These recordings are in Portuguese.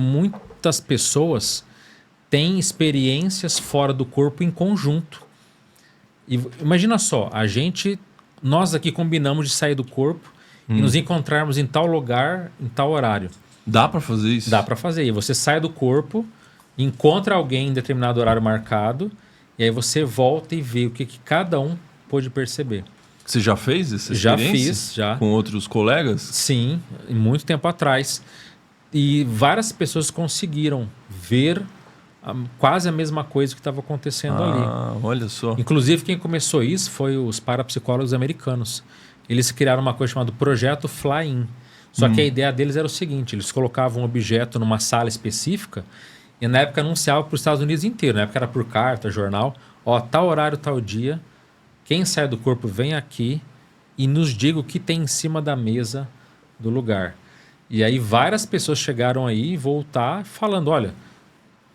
Muitas pessoas têm experiências fora do corpo em conjunto. E imagina só, nós aqui combinamos de sair do corpo e nos encontrarmos em tal lugar, em tal horário. Dá pra fazer isso? Dá pra fazer. E você sai do corpo, encontra alguém em determinado horário marcado, e aí você volta e vê o que cada um pôde perceber. Você já fez essa Já experiência? fiz, já. Com outros colegas? Sim, muito tempo atrás. E várias pessoas conseguiram ver quase a mesma coisa que estava acontecendo ali. Olha só. Inclusive, quem começou isso foi os parapsicólogos americanos. Eles criaram uma coisa chamada Projeto Fly-In. Só que a ideia deles era o seguinte, eles colocavam um objeto numa sala específica e na época anunciava para os Estados Unidos inteiro. Na época era por carta, jornal. Tal horário, tal dia, quem sai do corpo vem aqui e nos diga o que tem em cima da mesa do lugar. E aí várias pessoas chegaram aí e voltar falando, olha,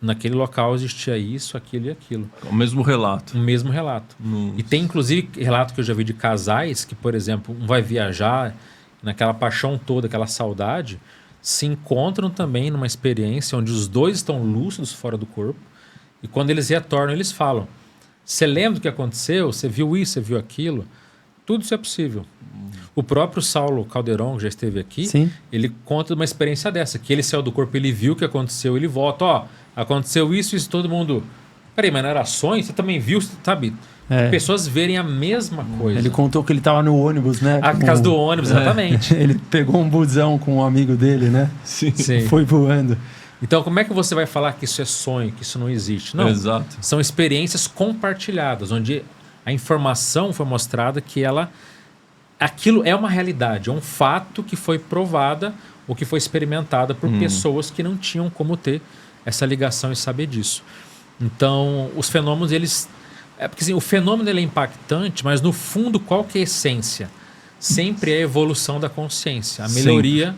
naquele local existia isso, aquilo e aquilo. O mesmo relato. O mesmo relato. E tem inclusive relato que eu já vi de casais que, por exemplo, um vai viajar naquela paixão toda, aquela saudade, se encontram também numa experiência onde os dois estão lúcidos fora do corpo e quando eles retornam, eles falam, você lembra do que aconteceu? Você viu isso, você viu aquilo? Tudo isso é possível. O próprio Saulo Calderon, que já esteve aqui, Sim. ele conta uma experiência dessa, que ele saiu do corpo, ele viu o que aconteceu, ele volta, aconteceu isso, todo mundo... Peraí, mas não era sonho? Você também viu, sabe? Pessoas verem a mesma coisa. Ele contou que ele estava no ônibus, né? A casa do ônibus, exatamente. Ele pegou um busão com um amigo dele, né? Sim. Foi voando. Então, como é que você vai falar que isso é sonho, que isso não existe? Não. Exato. São experiências compartilhadas, onde a informação foi mostrada que aquilo é uma realidade, é um fato que foi provada ou que foi experimentada por pessoas que não tinham como ter essa ligação e saber disso. Então, os fenômenos, porque assim, o fenômeno ele é impactante, mas no fundo, qual que é a essência? Sempre é a evolução da consciência, a melhoria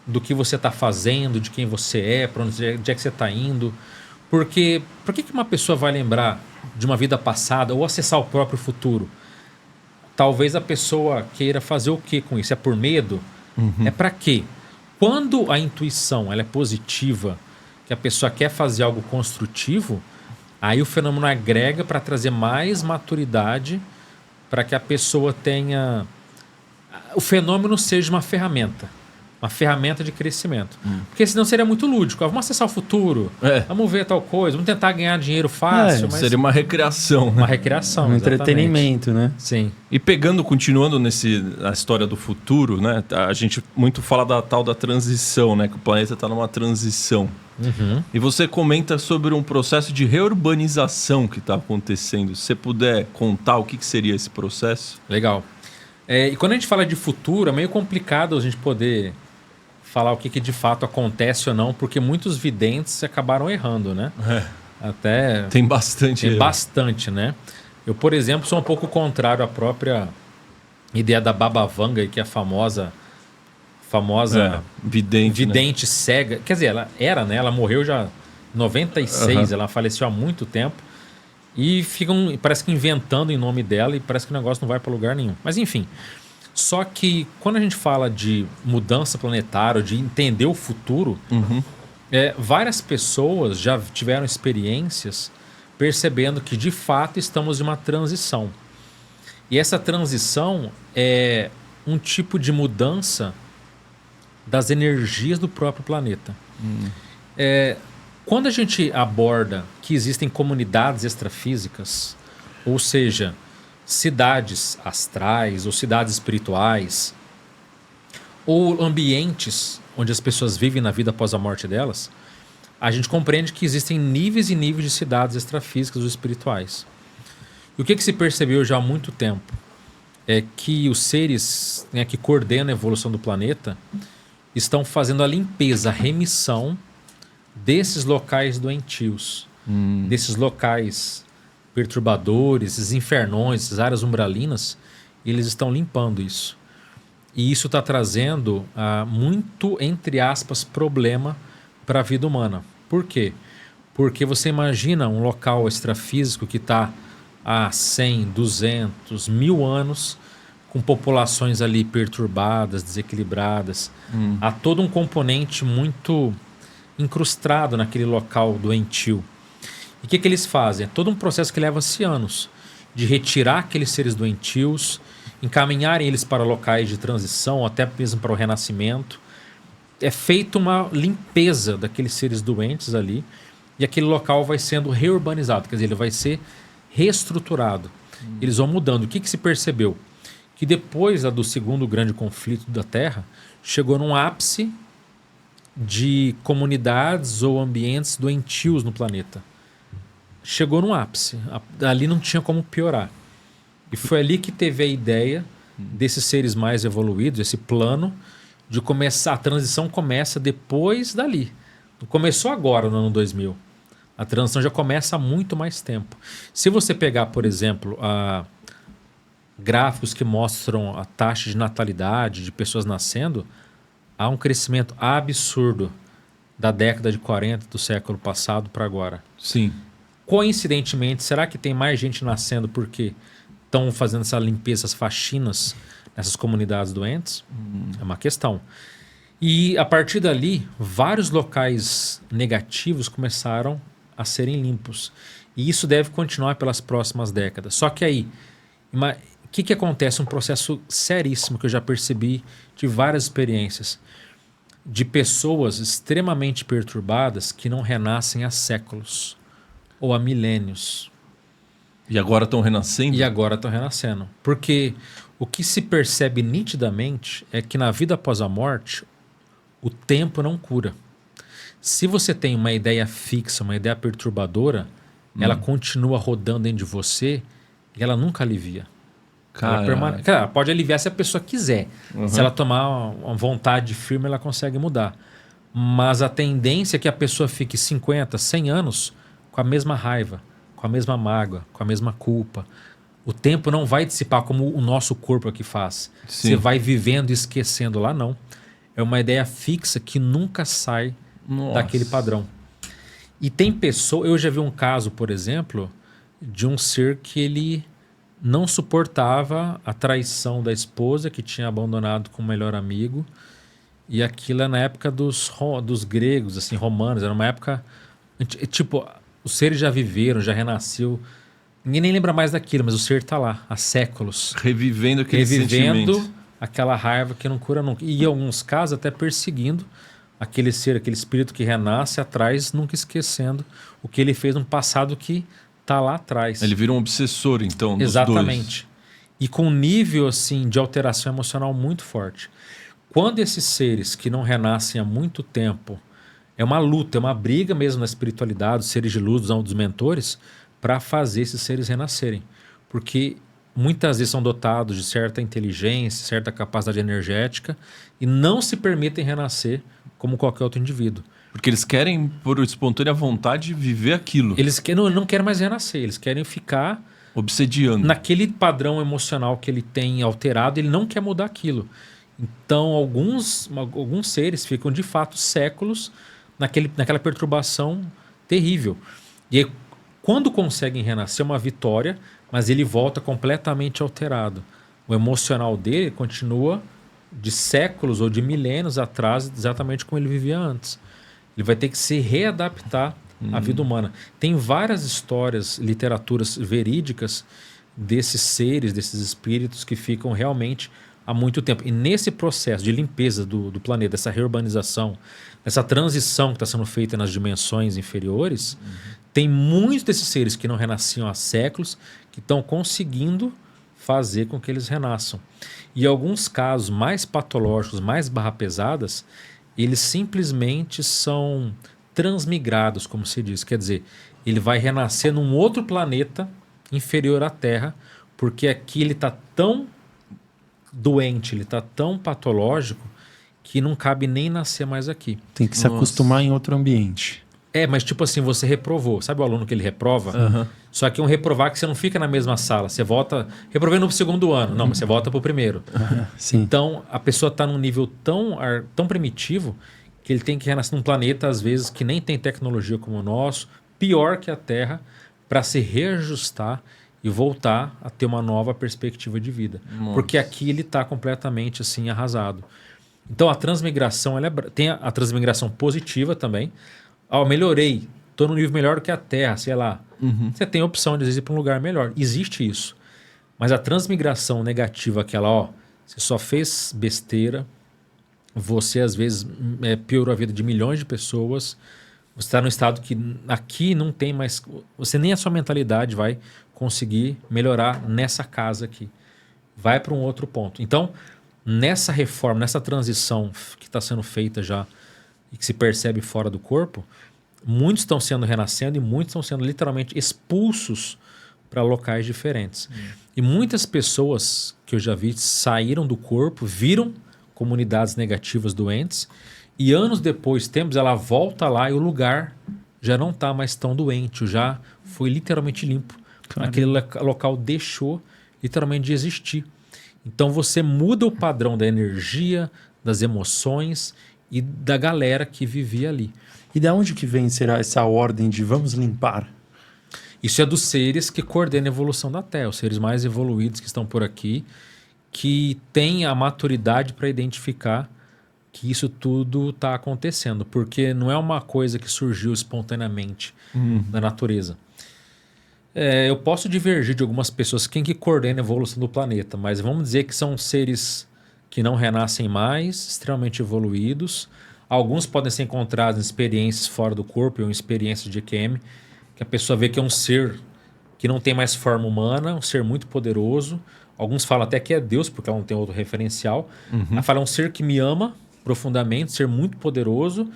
do que você está fazendo, de quem você é, para onde é que você está indo. Porque por que uma pessoa vai lembrar de uma vida passada ou acessar o próprio futuro? Talvez a pessoa queira fazer o que com isso? É por medo? É para quê? Quando a intuição ela é positiva, que a pessoa quer fazer algo construtivo, aí o fenômeno agrega para trazer mais maturidade para que a pessoa tenha... O fenômeno seja uma ferramenta de crescimento. Porque senão seria muito lúdico. Vamos acessar o futuro, vamos ver tal coisa, vamos tentar ganhar dinheiro fácil. Mas seria uma recreação. Uma recreação, um entretenimento, né? Sim. E continuando na história do futuro, né? A gente muito fala da tal da transição, né? Que o planeta está numa transição. E você comenta sobre um processo de reurbanização que está acontecendo. Se você puder contar o que seria esse processo? Legal. E quando a gente fala de futuro, é meio complicado a gente poder falar o que de fato acontece ou não, porque muitos videntes acabaram errando, né? Tem bastante, né? Eu, por exemplo, sou um pouco contrário à própria ideia da Baba Vanga, que é a famosa vidente cega. Quer dizer, ela era, né? Ela morreu já em 96, ela faleceu há muito tempo. E parece que inventando em nome dela e parece que o negócio não vai para lugar nenhum. Mas enfim, só que quando a gente fala de mudança planetária, de entender o futuro, várias pessoas já tiveram experiências percebendo que de fato estamos em uma transição. E essa transição é um tipo de mudança das energias do próprio planeta. Quando a gente aborda que existem comunidades extrafísicas, ou seja, cidades astrais ou cidades espirituais, ou ambientes onde as pessoas vivem na vida após a morte delas, a gente compreende que existem níveis e níveis de cidades extrafísicas ou espirituais. E o que se percebeu já há muito tempo é que os seres, né, que coordenam a evolução do planeta estão fazendo a limpeza, a remissão desses locais doentios, desses locais perturbadores, esses infernões, essas áreas umbralinas, eles estão limpando isso. E isso está trazendo muito, entre aspas, problema para a vida humana. Por quê? Porque você imagina um local extrafísico que está há 100, 200, 1000 anos, com populações ali perturbadas, desequilibradas. Há todo um componente muito incrustado naquele local doentio. E o que eles fazem? É todo um processo que leva-se anos de retirar aqueles seres doentios, encaminharem eles para locais de transição, até mesmo para o renascimento. É feita uma limpeza daqueles seres doentes ali e aquele local vai sendo reurbanizado, quer dizer, ele vai ser reestruturado. Eles vão mudando. O que se percebeu? Que depois do segundo grande conflito da Terra, chegou num ápice de comunidades ou ambientes doentios no planeta. Chegou num ápice. Ali não tinha como piorar. E foi ali que teve a ideia desses seres mais evoluídos, esse plano de começar. A transição começa depois dali. Não começou agora, no ano 2000. A transição já começa há muito mais tempo. Se você pegar, por exemplo, gráficos que mostram a taxa de natalidade de pessoas nascendo, há um crescimento absurdo da década de 40 do século passado para agora. Sim. Coincidentemente, será que tem mais gente nascendo porque estão fazendo essa limpeza, essas faxinas nessas comunidades doentes? É uma questão. E a partir dali, vários locais negativos começaram a serem limpos. E isso deve continuar pelas próximas décadas. Só que aí, o que acontece? Um processo seríssimo que eu já percebi de várias experiências de pessoas extremamente perturbadas que não renascem há séculos ou há milênios. E agora estão renascendo? E agora estão renascendo. Porque o que se percebe nitidamente é que na vida após a morte, o tempo não cura. Se você tem uma ideia fixa, uma ideia perturbadora, ela continua rodando dentro de você e ela nunca alivia. Ela pode aliviar se a pessoa quiser. Se ela tomar uma vontade firme, ela consegue mudar. Mas a tendência é que a pessoa fique 50, 100 anos com a mesma raiva, com a mesma mágoa, com a mesma culpa. O tempo não vai dissipar como o nosso corpo aqui faz. Sim. Você vai vivendo e esquecendo. Lá não. É uma ideia fixa que nunca sai daquele padrão. E tem pessoas... Eu já vi um caso, por exemplo, de um ser que ele não suportava a traição da esposa que tinha abandonado com o melhor amigo. E aquilo é na época dos gregos, assim, romanos. Era uma época... Tipo, os seres já viveram, já renasceu. Ninguém nem lembra mais daquilo, mas o ser está lá há séculos. Revivendo aquele sentimento. Aquela raiva que não cura nunca. E em alguns casos até perseguindo aquele ser, aquele espírito que renasce atrás, nunca esquecendo o que ele fez no passado que está lá atrás. Ele vira um obsessor, então, dos Exatamente. dois. E com um nível assim, de alteração emocional muito forte. Quando esses seres que não renascem há muito tempo, é uma luta, é uma briga mesmo na espiritualidade, os seres de luz, dos mentores, para fazer esses seres renascerem. Porque muitas vezes são dotados de certa inteligência, certa capacidade energética e não se permitem renascer como qualquer outro indivíduo. Porque eles querem, por espontânea vontade, viver aquilo. Eles não querem mais renascer, eles querem ficar obsediando naquele padrão emocional que ele tem alterado, ele não quer mudar aquilo. Então, alguns seres ficam, de fato, séculos naquela perturbação terrível. E aí, quando conseguem renascer, é uma vitória, mas ele volta completamente alterado. O emocional dele continua de séculos ou de milênios atrás, exatamente como ele vivia antes. Ele vai ter que se readaptar à vida humana. Tem várias histórias, literaturas verídicas desses seres, desses espíritos que ficam realmente há muito tempo. E nesse processo de limpeza do planeta, essa reurbanização, essa transição que está sendo feita nas dimensões inferiores, tem muitos desses seres que não renasciam há séculos que estão conseguindo fazer com que eles renasçam. E alguns casos mais patológicos, mais barra pesadas, eles simplesmente são transmigrados, como se diz. Quer dizer, ele vai renascer num outro planeta inferior à Terra, porque aqui ele está tão doente, ele está tão patológico que não cabe nem nascer mais aqui. Tem que se acostumar em outro ambiente. Mas tipo assim, você reprovou. Sabe o aluno que ele reprova? Só que um reprovar que você não fica na mesma sala. Você volta... Reprovei no segundo ano. Não, mas você volta pro primeiro. Sim. Então, a pessoa está num nível tão primitivo que ele tem que renascer num planeta, às vezes, que nem tem tecnologia como o nosso, pior que a Terra, para se reajustar e voltar a ter uma nova perspectiva de vida. Porque aqui ele está completamente assim arrasado. Então a transmigração, tem a transmigração positiva também. Melhorei, estou num nível melhor do que a Terra, sei lá. Você tem a opção de às vezes ir para um lugar melhor. Existe isso. Mas a transmigração negativa, aquela, você só fez besteira, você às vezes piorou a vida de milhões de pessoas, você está num estado que aqui não tem mais... Você nem a sua mentalidade vai conseguir melhorar nessa casa aqui. Vai para um outro ponto. Então, nessa reforma, nessa transição que está sendo feita já e que se percebe fora do corpo, muitos estão sendo renascendo e muitos estão sendo literalmente expulsos para locais diferentes. E muitas pessoas que eu já vi saíram do corpo, viram comunidades negativas doentes e anos depois, tempos, ela volta lá e o lugar já não está mais tão doente, já foi literalmente limpo. Caramba. Aquele local deixou literalmente de existir. Então você muda o padrão da energia, das emoções e da galera que vivia ali. E de onde que vem, será, essa ordem de vamos limpar? Isso é dos seres que coordenam a evolução da Terra, os seres mais evoluídos que estão por aqui, que têm a maturidade para identificar que isso tudo está acontecendo, porque não é uma coisa que surgiu espontaneamente da natureza. Eu posso divergir de algumas pessoas quem que coordena a evolução do planeta, mas vamos dizer que são seres que não renascem mais, extremamente evoluídos. Alguns podem ser encontrados em experiências fora do corpo ou em experiências de EQM, que a pessoa vê que é um ser que não tem mais forma humana, um ser muito poderoso. Alguns falam até que é Deus, porque ela não tem outro referencial. Ela fala, é um ser que me ama profundamente, ser muito poderoso.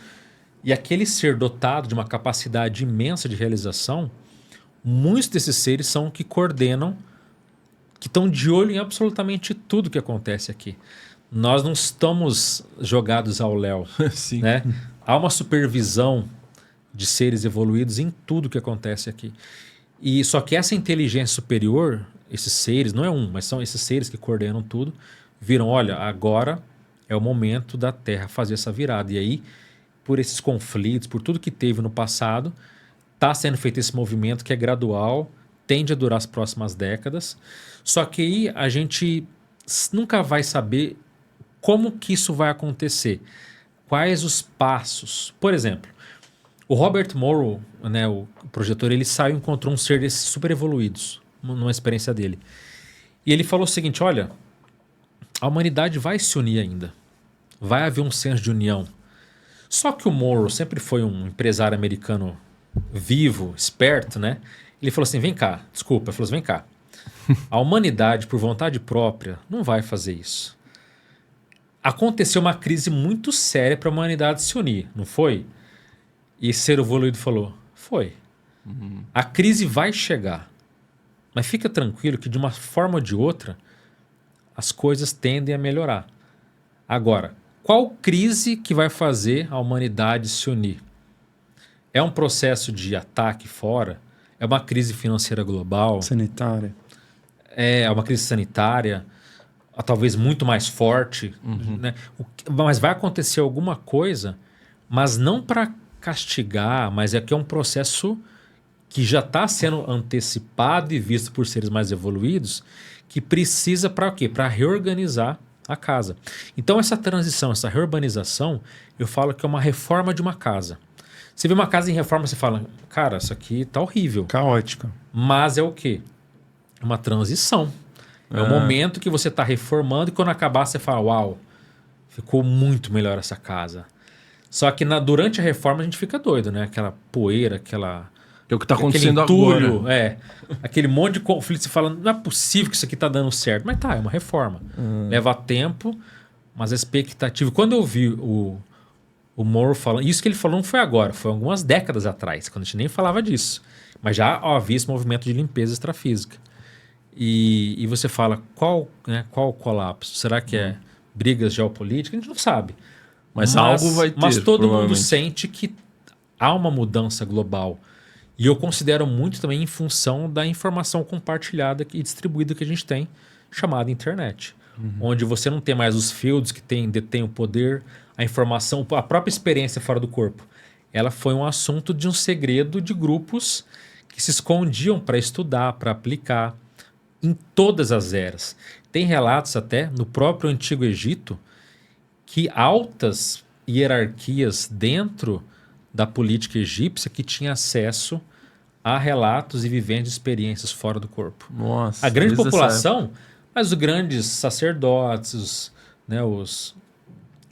E aquele ser dotado de uma capacidade imensa de realização, muitos desses seres são que coordenam, que estão de olho em absolutamente tudo que acontece aqui. Nós não estamos jogados ao léu. Sim. Né? Há uma supervisão de seres evoluídos em tudo que acontece aqui. E só que essa inteligência superior, esses seres, não é mas são esses seres que coordenam tudo, viram, olha, agora é o momento da Terra fazer essa virada. E aí, por esses conflitos, por tudo que teve no passado, está sendo feito esse movimento que é gradual, tende a durar as próximas décadas. Só que aí a gente nunca vai saber como que isso vai acontecer. Quais os passos. Por exemplo, o Robert Morrow, né, o projetor, ele saiu e encontrou um ser desses super evoluídos numa experiência dele. E ele falou o seguinte, olha, a humanidade vai se unir ainda. Vai haver um senso de união. Só que o Morrow sempre foi um empresário americano vivo, esperto, né? Ele falou assim, vem cá, desculpa, ele falou assim, vem cá. A humanidade, por vontade própria, não vai fazer isso. Aconteceu uma crise muito séria para a humanidade se unir, não foi? E esse ser evoluído falou, foi. A crise vai chegar. Mas fica tranquilo que de uma forma ou de outra, as coisas tendem a melhorar. Agora, qual crise que vai fazer a humanidade se unir? É um processo de ataque fora? É uma crise financeira global? Sanitária. É uma crise sanitária, talvez muito mais forte. Né? Mas vai acontecer alguma coisa, mas não para castigar, mas é que é um processo que já está sendo antecipado e visto por seres mais evoluídos, que precisa para o quê? Para reorganizar a casa. Então essa transição, essa reurbanização, eu falo que é uma reforma de uma casa. Você vê uma casa em reforma, você fala, cara, isso aqui tá horrível. Caótica. Mas é o quê? Uma transição. É o momento que você está reformando e quando acabar você fala, uau, ficou muito melhor essa casa. Só que durante a reforma a gente fica doido, né? Aquela poeira, é o que está acontecendo agora. Aquele monte de conflito. Você fala, não é possível que isso aqui está dando certo. Mas é uma reforma. Leva tempo, mas a expectativa... Quando eu vi o Morrow falando... Isso que ele falou não foi agora, foi algumas décadas atrás, quando a gente nem falava disso. Mas já havia esse movimento de limpeza extrafísica. E você fala, qual o colapso? Será que é brigas geopolíticas? A gente não sabe. Mas algo vai ter, mas todo mundo sente que há uma mudança global. E eu considero muito também em função da informação compartilhada e distribuída que a gente tem, chamada internet. Onde você não tem mais os fields que detêm o poder, a informação, a própria experiência fora do corpo. Ela foi um assunto de um segredo de grupos que se escondiam para estudar, para aplicar em todas as eras. Tem relatos até no próprio Antigo Egito que altas hierarquias dentro da política egípcia que tinha acesso a relatos e vivências de experiências fora do corpo. Nossa. A grande desde essa população, mas os grandes sacerdotes, os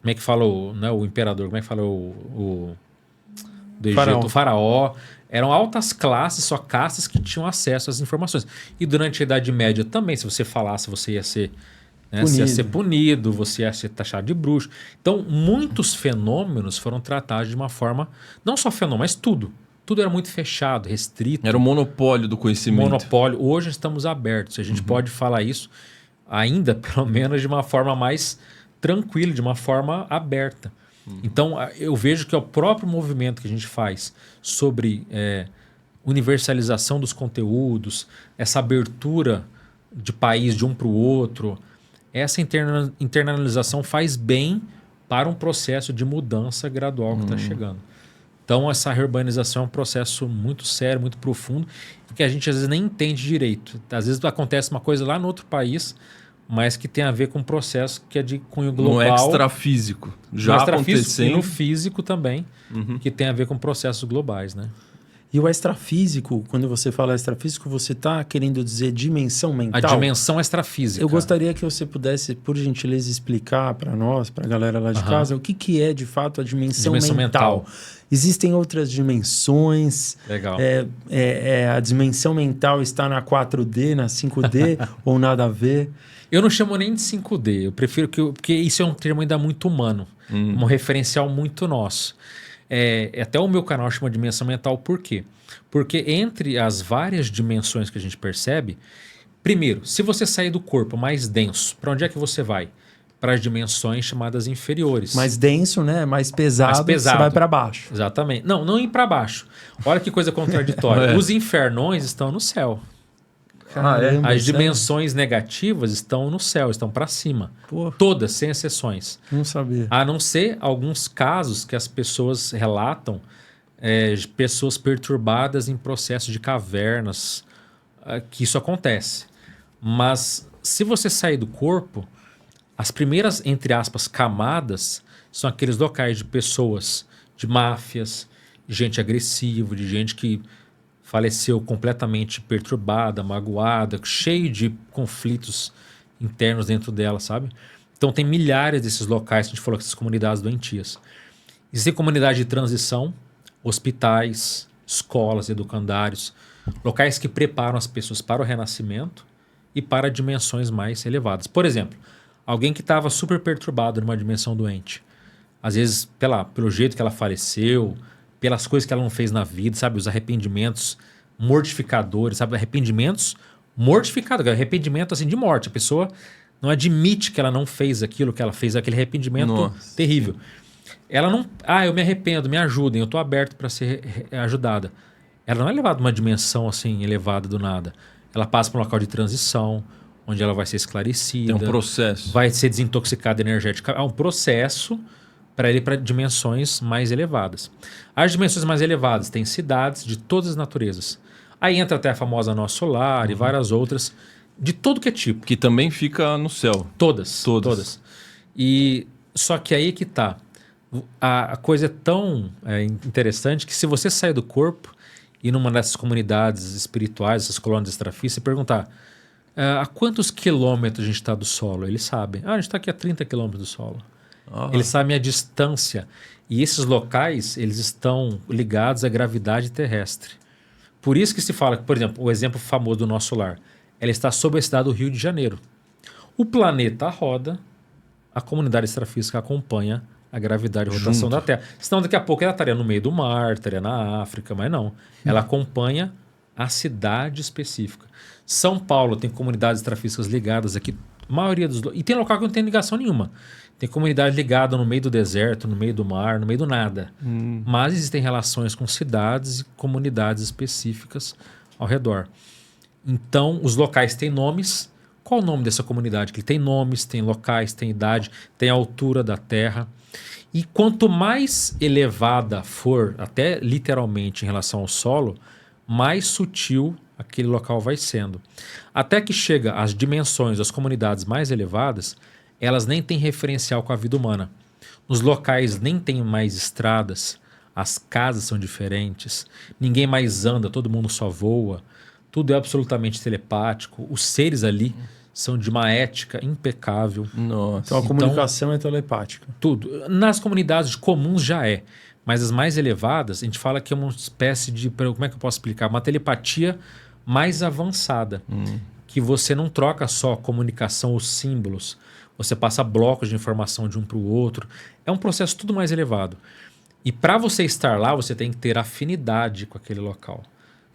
como é que fala o imperador, como é que fala do Egito, o faraó, eram altas classes, só castas que tinham acesso às informações. E durante a Idade Média também, se você falasse, você ia ser, né, você ia ser punido, você ia ser taxado de bruxo. Então, muitos fenômenos foram tratados de uma forma, não só fenômeno, mas tudo. Tudo era muito fechado, restrito. Era o monopólio do conhecimento. Monopólio. Hoje estamos abertos. A gente pode falar isso ainda, pelo menos, de uma forma mais tranquila, de uma forma aberta. Então, eu vejo que é o próprio movimento que a gente faz sobre universalização dos conteúdos, essa abertura de país de um para o outro, essa internalização faz bem para um processo de mudança gradual que está chegando. Então, essa reurbanização é um processo muito sério, muito profundo, e que a gente às vezes nem entende direito. Às vezes acontece uma coisa lá no outro país, mas que tem a ver com um processo que é de cunho global. No extrafísico. Já acontecendo. E no físico também, que tem a ver com processos globais, né? E o extrafísico, quando você fala extrafísico, você está querendo dizer dimensão mental? A dimensão extrafísica. Eu gostaria que você pudesse, por gentileza, explicar para nós, para a galera lá de casa, o que é de fato a dimensão mental. Existem outras dimensões. Legal. A dimensão mental está na 4D, na 5D ou nada a ver? Eu não chamo nem de 5D. Eu prefiro porque isso é um termo ainda muito humano. Um referencial muito nosso. Até o meu canal chama dimensão mental, por quê? Porque entre as várias dimensões que a gente percebe, primeiro, se você sair do corpo mais denso, para onde é que você vai? Para as dimensões chamadas inferiores. Mais denso, né? Mais pesado, você vai para baixo. Exatamente. Não ir para baixo. Olha que coisa contraditória. Os infernões estão no céu. Caramba, As dimensões negativas estão no céu, estão para cima. Pô. Todas, sem exceções. Não sabia. A não ser alguns casos que as pessoas relatam, de pessoas perturbadas em processo de cavernas, que isso acontece. Mas se você sair do corpo, as primeiras, entre aspas, camadas são aqueles locais de pessoas, de máfias, de gente agressiva, de gente que faleceu completamente perturbada, magoada, cheio de conflitos internos dentro dela, sabe? Então tem milhares desses locais, que a gente falou, essas comunidades doentias. Existem comunidades de transição, hospitais, escolas, educandários, locais que preparam as pessoas para o renascimento e para dimensões mais elevadas. Por exemplo, alguém que estava super perturbado numa dimensão doente, às vezes pelo jeito que ela faleceu, pelas coisas que ela não fez na vida, sabe? Os arrependimentos mortificadores, sabe? Arrependimentos mortificadores, arrependimento assim de morte. A pessoa não admite que ela não fez aquilo que ela fez, aquele arrependimento terrível. Ela não... eu me arrependo, me ajudem, eu estou aberto para ser ajudada. Ela não é levada a uma dimensão assim elevada do nada. Ela passa por um local de transição, onde ela vai ser esclarecida. É um processo. Vai ser desintoxicada energeticamente. É um processo para ele ir para dimensões mais elevadas. As dimensões mais elevadas têm cidades de todas as naturezas. Aí entra até a famosa Nosso Solar e várias outras, de todo que é tipo. Que também fica no céu. Todas. E só que aí que tá. A coisa é tão interessante que se você sair do corpo e numa dessas comunidades espirituais, essas colônias extrafísicas, você perguntar a quantos quilômetros a gente está do solo? Eles sabem. A gente está aqui a 30 quilômetros do solo. Eles sabem a distância. E esses locais, eles estão ligados à gravidade terrestre. Por isso que se fala, por exemplo, o exemplo famoso do Nosso Lar. Ela está sob a cidade do Rio de Janeiro. O planeta roda, a comunidade extrafísica acompanha a gravidade e rotação da Terra. Senão daqui a pouco ela estaria no meio do mar, estaria na África, mas não. Ela acompanha a cidade específica. São Paulo tem comunidades extrafísicas ligadas aqui, a maioria dos... E tem local que não tem ligação nenhuma. Tem comunidade ligada no meio do deserto, no meio do mar, no meio do nada. Mas existem relações com cidades e comunidades específicas ao redor. Então, os locais têm nomes. Qual o nome dessa comunidade? Que tem nomes, tem locais, tem idade, tem a altura da terra. E quanto mais elevada for, até literalmente em relação ao solo, mais sutil aquele local vai sendo. Até que chega às dimensões das comunidades mais elevadas, elas nem têm referencial com a vida humana. Nos locais nem tem mais estradas, as casas são diferentes, ninguém mais anda, todo mundo só voa, tudo é absolutamente telepático, os seres ali são de uma ética impecável. Nossa. Então a comunicação é telepática. Tudo. Nas comunidades comuns já é, mas as mais elevadas, a gente fala que é uma espécie de, como é que eu posso explicar? Uma telepatia mais avançada, que você não troca só comunicação ou símbolos, você passa blocos de informação de um para o outro. É um processo tudo mais elevado. E para você estar lá, você tem que ter afinidade com aquele local.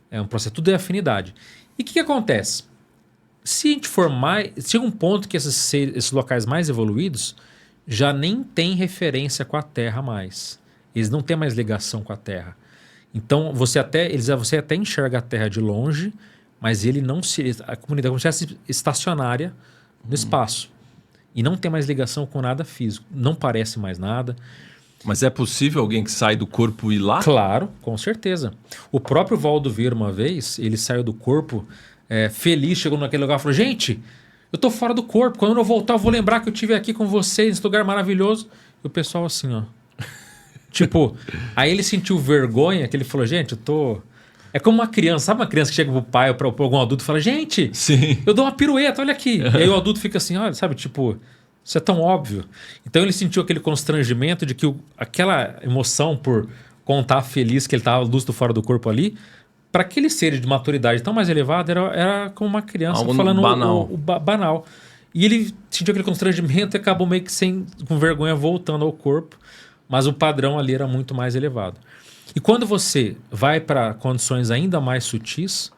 É um processo, tudo é afinidade. E o que acontece? Se a gente for mais... Chega um ponto que esses locais mais evoluídos já nem tem referência com a Terra mais. Eles não têm mais ligação com a Terra. Então, você até enxerga a Terra de longe, mas ele não se... A comunidade é como se fosse estacionária no espaço. E não tem mais ligação com nada físico. Não parece mais nada. Mas é possível alguém que sai do corpo ir lá? Claro, com certeza. O próprio Valdo Vieira, uma vez, ele saiu do corpo feliz, chegou naquele lugar e falou, gente, eu tô fora do corpo. Quando eu voltar, eu vou lembrar que eu estive aqui com vocês, nesse lugar maravilhoso. E o pessoal assim, ó. Tipo, aí ele sentiu vergonha, que ele falou, gente, eu tô... É como uma criança, sabe uma criança que chega pro pai ou pra algum adulto e fala, gente, Sim. eu dou uma pirueta, olha aqui. E aí o adulto fica assim, olha, sabe, tipo, isso é tão óbvio. Então ele sentiu aquele constrangimento de que aquela emoção por contar feliz que ele estava luz do fora do corpo ali, para aqueles seres de maturidade tão mais elevada, era como uma criança algo falando banal. Banal. E ele sentiu aquele constrangimento e acabou meio que com vergonha voltando ao corpo, mas o padrão ali era muito mais elevado. E quando você vai para condições ainda mais sutis,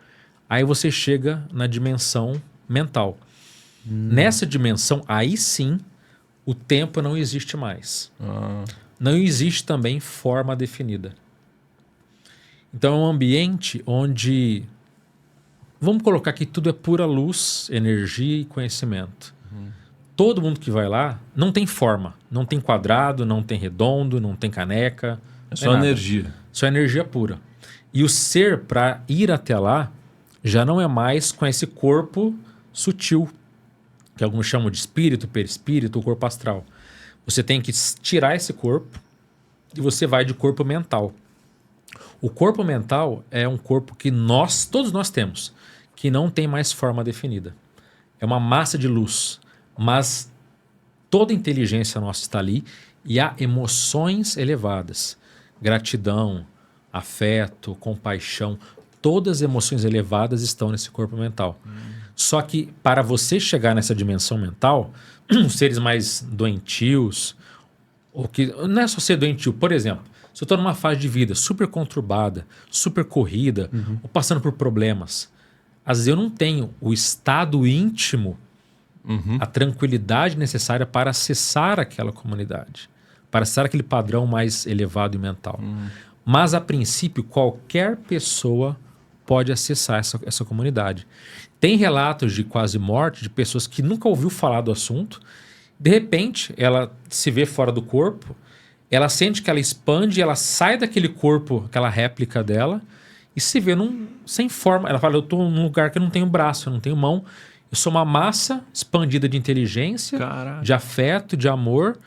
aí você chega na dimensão mental. Nessa dimensão, aí sim, o tempo não existe mais. Não existe também forma definida. Então é um ambiente onde, vamos colocar que tudo é pura luz, energia e conhecimento. Todo mundo que vai lá não tem forma, não tem quadrado, não tem redondo, não tem caneca. É só energia. Só energia pura. E o ser, para ir até lá, já não é mais com esse corpo sutil, que alguns chamam de espírito, perispírito, ou corpo astral. Você tem que tirar esse corpo e você vai de corpo mental. O corpo mental é um corpo que todos nós temos, que não tem mais forma definida. É uma massa de luz, mas toda a inteligência nossa está ali e há emoções elevadas. Gratidão, afeto, compaixão, todas as emoções elevadas estão nesse corpo mental. Só que para você chegar nessa dimensão mental, os seres mais doentios, ou que não é só ser doentio, por exemplo, se eu estou numa fase de vida super conturbada, super corrida, ou passando por problemas, às vezes eu não tenho o estado íntimo, a tranquilidade necessária para acessar aquela comunidade, para acessar aquele padrão mais elevado e mental. Mas, a princípio, qualquer pessoa pode acessar essa comunidade. Tem relatos de quase morte de pessoas que nunca ouviu falar do assunto. De repente, ela se vê fora do corpo, ela sente que ela expande, ela sai daquele corpo, aquela réplica dela, e se vê sem forma. Ela fala, eu estou num lugar que eu não tenho braço, eu não tenho mão, eu sou uma massa expandida de inteligência, de afeto, de amor,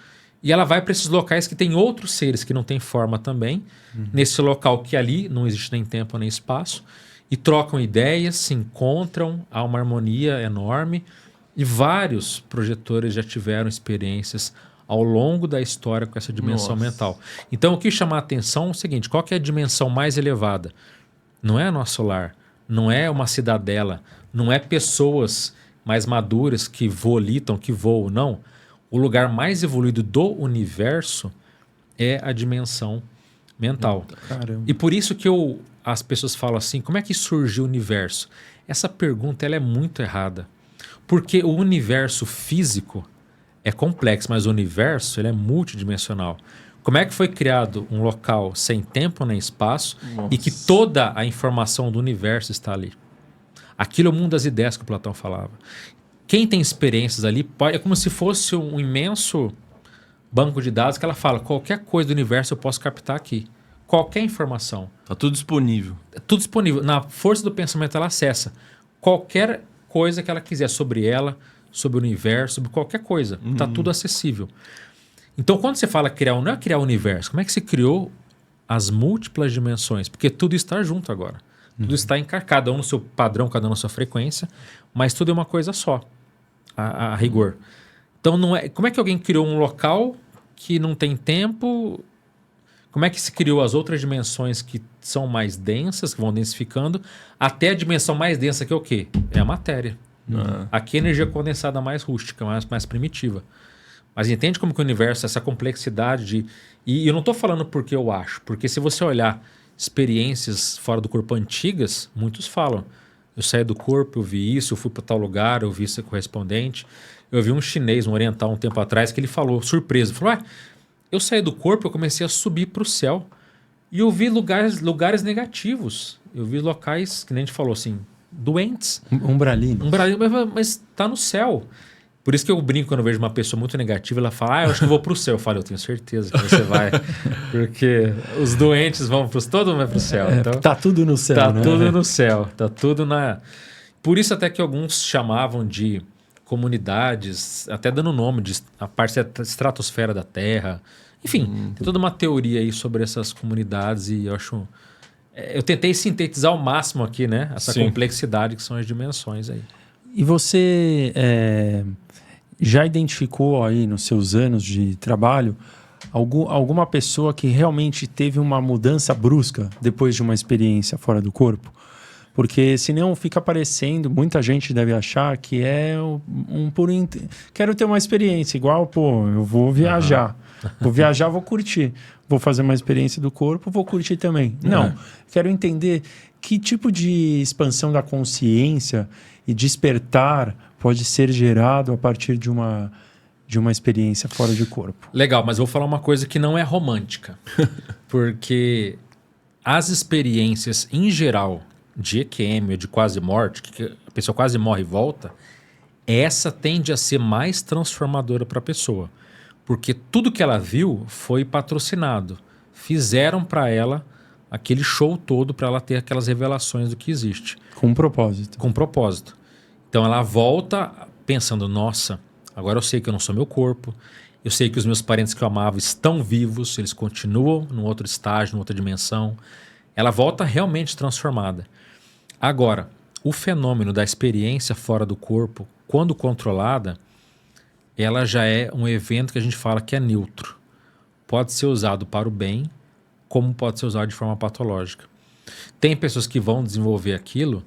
e ela vai para esses locais que tem outros seres que não têm forma também, nesse local que ali não existe nem tempo nem espaço, e trocam ideias, se encontram, há uma harmonia enorme, e vários projetores já tiveram experiências ao longo da história com essa dimensão mental. Então, o que chama a atenção é o seguinte, qual que é a dimensão mais elevada? Não é nosso lar, não é uma cidadela, não é pessoas mais maduras que volitam, que voam, não. O lugar mais evoluído do universo é a dimensão mental. Caramba. E por isso que as pessoas falam assim, como é que surgiu o universo? Essa pergunta ela é muito errada. Porque o universo físico é complexo, mas o universo ele é multidimensional. Como é que foi criado um local sem tempo nem espaço e que toda a informação do universo está ali? Aquilo é o mundo das ideias que o Platão falava. Quem tem experiências ali, é como se fosse um imenso banco de dados que ela fala, qualquer coisa do universo eu posso captar aqui. Qualquer informação. Está tudo disponível. É tudo disponível. Na força do pensamento ela acessa qualquer coisa que ela quiser sobre ela, sobre o universo, sobre qualquer coisa. Está tudo acessível. Então, quando você fala criar, não é criar o universo. Como é que você criou as múltiplas dimensões? Porque tudo está junto agora. Tudo está cada um no seu padrão, cada um na sua frequência, mas tudo é uma coisa só, a rigor. Então, não é, como é que alguém criou um local que não tem tempo? Como é que se criou as outras dimensões que são mais densas, que vão densificando, até a dimensão mais densa que é o quê? É a matéria. Aqui é a energia condensada mais rústica, mais primitiva. Mas entende como que o universo, essa complexidade de... E eu não estou falando porque eu acho, porque se você olhar experiências fora do corpo antigas, muitos falam. Eu saí do corpo, eu vi isso, eu fui para tal lugar, eu vi isso correspondente. Eu vi um chinês, um oriental, um tempo atrás, que ele falou, surpreso, falou, eu saí do corpo, eu comecei a subir para o céu e eu vi lugares negativos. Eu vi locais, que nem a gente falou assim, doentes. Umbralinos. Mas está no céu. Por isso que eu brinco quando eu vejo uma pessoa muito negativa, ela fala, eu acho que eu vou pro céu. Eu falo, eu tenho certeza que você vai. Porque os doentes vão todo mundo vai pro céu. Então, tá tudo no céu, tá né? tudo no céu. Tá tudo na... Por isso até que alguns chamavam de comunidades, até dando nome de a parte da estratosfera da Terra. Enfim, tem toda uma teoria aí sobre essas comunidades e eu acho... Eu tentei sintetizar ao máximo aqui, né? Essa complexidade que são as dimensões aí. E você já identificou aí nos seus anos de trabalho alguma pessoa que realmente teve uma mudança brusca depois de uma experiência fora do corpo? Porque senão fica parecendo, muita gente deve achar que é quero ter uma experiência igual, eu vou viajar. Vou viajar, vou curtir. Vou fazer uma experiência do corpo, vou curtir também. Não, quero entender que tipo de expansão da consciência e despertar pode ser gerado a partir de uma experiência fora de corpo. Legal, mas eu vou falar uma coisa que não é romântica. Porque as experiências em geral de EQM ou de quase morte, que a pessoa quase morre e volta, essa tende a ser mais transformadora para a pessoa. Porque tudo que ela viu foi patrocinado. Fizeram para ela aquele show todo para ela ter aquelas revelações do que existe. Com um propósito. Com um propósito. Então ela volta pensando, nossa, agora eu sei que eu não sou meu corpo, eu sei que os meus parentes que eu amava estão vivos, eles continuam num outro estágio, numa outra dimensão. Ela volta realmente transformada. Agora, o fenômeno da experiência fora do corpo, quando controlada, ela já é um evento que a gente fala que é neutro. Pode ser usado para o bem, como pode ser usado de forma patológica. Tem pessoas que vão desenvolver aquilo,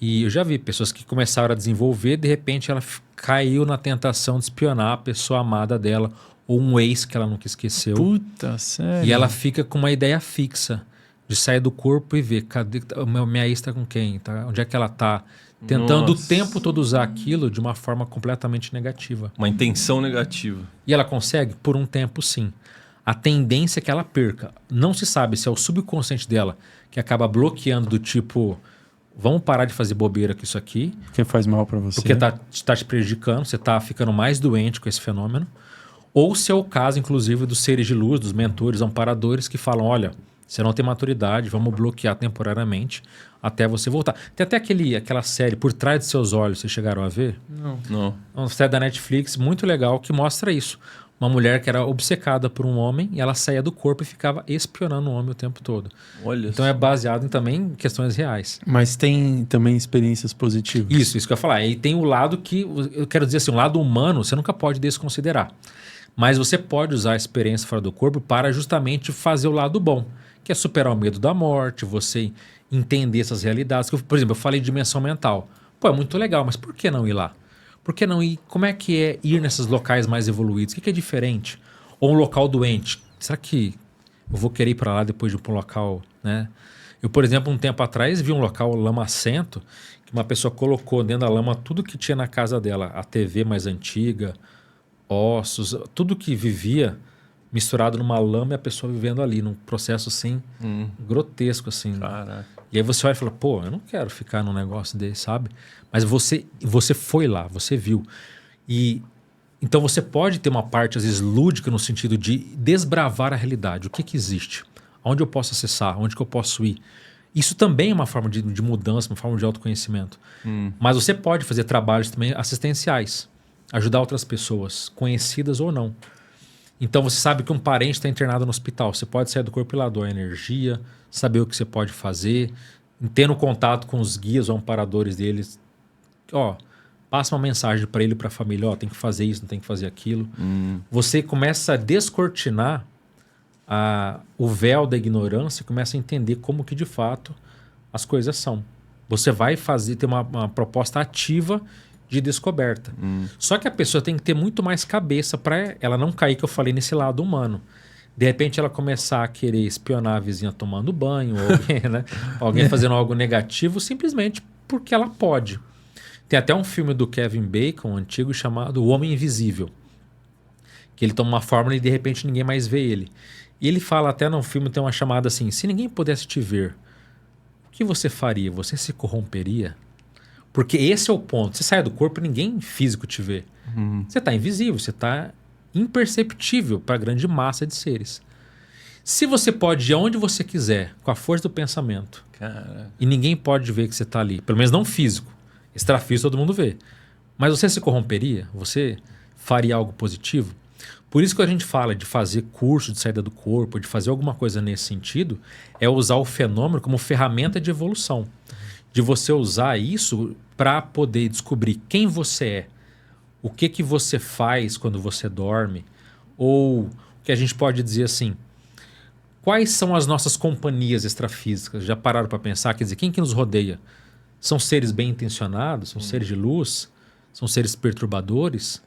e eu já vi pessoas que começaram a desenvolver, de repente ela caiu na tentação de espionar a pessoa amada dela, ou um ex que ela nunca esqueceu. Puta, sério? E ela fica com uma ideia fixa de sair do corpo e ver, cadê, minha ex está com quem? Tá? Onde é que ela está? Tentando o tempo todo usar aquilo de uma forma completamente negativa. Uma intenção negativa. E ela consegue? Por um tempo, sim. A tendência é que ela perca. Não se sabe se é o subconsciente dela que acaba bloqueando do tipo, vamos parar de fazer bobeira com isso aqui. Porque faz mal para você. Porque tá te prejudicando, você está ficando mais doente com esse fenômeno. Ou se é o caso, inclusive, dos seres de luz, dos mentores, amparadores, que falam, olha, você não tem maturidade, vamos bloquear temporariamente até você voltar. Tem até aquela série, Por Trás de Seus Olhos, vocês chegaram a ver? Não. Uma série da Netflix muito legal que mostra isso. Uma mulher que era obcecada por um homem e ela saía do corpo e ficava espionando o homem o tempo todo. Olha então é baseado também em questões reais. Mas tem também experiências positivas. Isso que eu ia falar. E tem o lado que, eu quero dizer assim, um lado humano você nunca pode desconsiderar. Mas você pode usar a experiência fora do corpo para justamente fazer o lado bom, que é superar o medo da morte, você entender essas realidades. Por exemplo, eu falei de dimensão mental. Pô, é muito legal, mas por que não ir lá? Por que não ir? Como é que é ir nesses locais mais evoluídos? O que é diferente? Ou um local doente? Será que eu vou querer ir para lá depois de ir para um local, né? Eu, por exemplo, um tempo atrás vi um local lamacento que uma pessoa colocou dentro da lama tudo que tinha na casa dela. A TV mais antiga, ossos, tudo que vivia misturado numa lama e a pessoa vivendo ali, num processo assim, grotesco assim. Caraca. E aí você olha e fala, pô, eu não quero ficar num negócio desse, sabe? Mas você foi lá, você viu. E então você pode ter uma parte, às vezes, lúdica no sentido de desbravar a realidade. O que existe? Onde eu posso acessar? Onde que eu posso ir? Isso também é uma forma de mudança, uma forma de autoconhecimento. Mas você pode fazer trabalhos também assistenciais. Ajudar outras pessoas, conhecidas ou não. Então você sabe que um parente está internado no hospital. Você pode sair do corpo e lá doar energia, saber o que você pode fazer, tendo contato com os guias ou amparadores deles. Ó, passa uma mensagem para ele e para a família, ó, tem que fazer isso, não tem que fazer aquilo. Você começa a descortinar o véu da ignorância e começa a entender como que de fato as coisas são. Você vai ter uma proposta ativa de descoberta. Só que a pessoa tem que ter muito mais cabeça para ela não cair, que eu falei, nesse lado humano. De repente ela começar a querer espionar a vizinha tomando banho, ou alguém, né? Alguém fazendo algo negativo, simplesmente porque ela pode. Tem até um filme do Kevin Bacon, antigo, chamado O Homem Invisível. Que ele toma uma fórmula e de repente ninguém mais vê ele. E ele fala até no filme, tem uma chamada assim, se ninguém pudesse te ver, o que você faria? Você se corromperia? Porque esse é o ponto. Você sai do corpo e ninguém físico te vê. Você está invisível, você está imperceptível para a grande massa de seres. Se você pode ir aonde você quiser, com a força do pensamento, e ninguém pode ver que você está ali, pelo menos não físico, extrafísico todo mundo vê. Mas você se corromperia? Você faria algo positivo? Por isso que a gente fala de fazer curso de saída do corpo, de fazer alguma coisa nesse sentido, é usar o fenômeno como ferramenta de evolução. De você usar isso para poder descobrir quem você é, o que você faz quando você dorme, ou o que a gente pode dizer assim, quais são as nossas companhias extrafísicas? Já pararam para pensar? Quer dizer, quem que nos rodeia? São seres bem intencionados? São seres de luz? São seres perturbadores?